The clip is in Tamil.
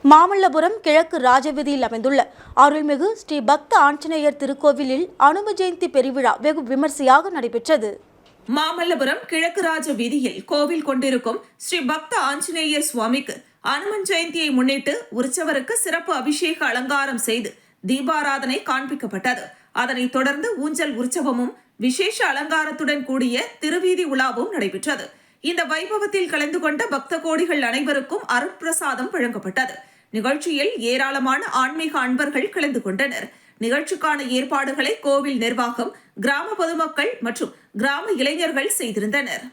மாமல்லபுரம் கிழக்கு ராஜவீதியில் அமைந்துள்ள அருள்மிகு ஸ்ரீ பக்த ஆஞ்சநேயர் திருக்கோவிலில் அனும ஜெயந்தி பெருவிழா வெகு விமர்சையாக நடைபெற்றது. மாமல்லபுரம் கிழக்கு ராஜ வீதியில் கோவில் கொண்டிருக்கும் ஸ்ரீ பக்த ஆஞ்சநேயர் சுவாமிக்கு அனுமன் ஜெயந்தியை முன்னிட்டு உற்சவருக்கு சிறப்பு அபிஷேக அலங்காரம் செய்து தீபாராதனை காண்பிக்கப்பட்டது. அதனைத் தொடர்ந்து ஊஞ்சல் உற்சவமும் விசேஷ அலங்காரத்துடன் கூடிய திருவீதி உலாவும் நடைபெற்றது. இந்த வைபவத்தில் கலந்து கொண்ட பக்த கோடிகள் அனைவருக்கும் அருட்பிரசாதம் வழங்கப்பட்டது. நிகழ்ச்சியில் ஏராளமான ஆன்மீக அன்பர்கள் கலந்து கொண்டனர். நிகழ்ச்சிக்கான ஏற்பாடுகளை கோவில் நிர்வாகம், கிராம பொதுமக்கள் மற்றும் கிராம இளைஞர்கள் செய்திருந்தனர்.